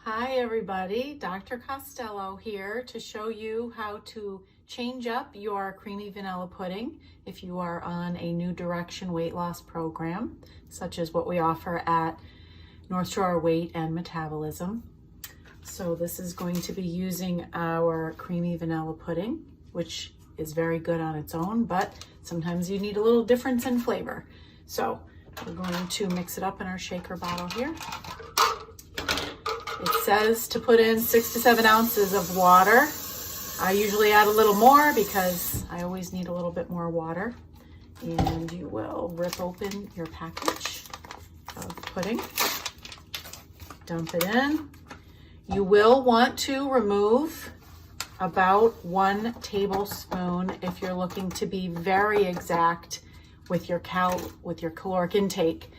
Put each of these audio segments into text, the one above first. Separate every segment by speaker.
Speaker 1: Hi everybody, Dr. Costello here to show you how to change up your creamy vanilla pudding if you are on a New Direction weight loss program, such as what we offer at North Shore Weight and Metabolism. So this is going to be using our creamy vanilla pudding, which is very good on its own, but sometimes you need a little difference in flavor. So we're going to mix it up in our shaker bottle here. It says to put in 6 to 7 ounces of water. I usually add a little more because I always need a little bit more water. And you will rip open your package of pudding, dump it in. You will want to remove about 1 tablespoon if you're looking to be very exact with your caloric intake.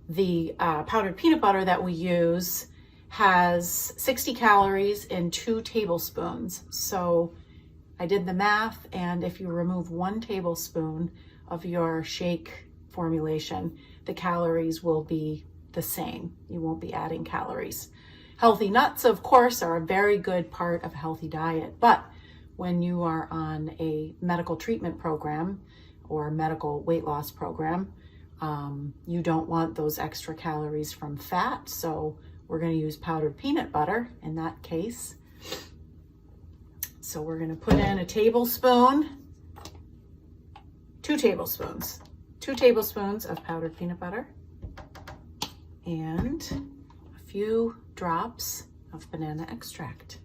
Speaker 1: The powdered peanut butter that we use has 60 calories in 2 tablespoons. So I did the math, and if you remove 1 tablespoon of your shake formulation, the calories will be the same. You won't be adding calories. Healthy nuts, of course, are a very good part of a healthy diet, but when you are on a medical treatment program or medical weight loss program, you don't want those extra calories from fat, so we're going to use powdered peanut butter in that case. So we're going to put in 2 tablespoons of powdered peanut butter and a few drops of banana extract.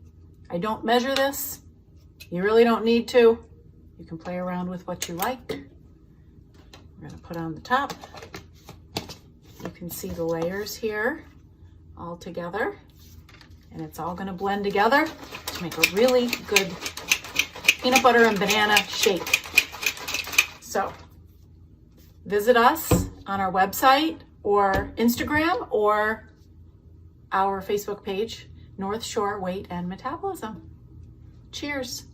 Speaker 1: I don't measure this. You really don't need to. You can play around with what you like. We're going to put on the top. You can see the layers here all together, and it's all going to blend together to make a really good peanut butter and banana shake. So visit us on our website or Instagram or our Facebook page, North Shore Weight and Metabolism. Cheers.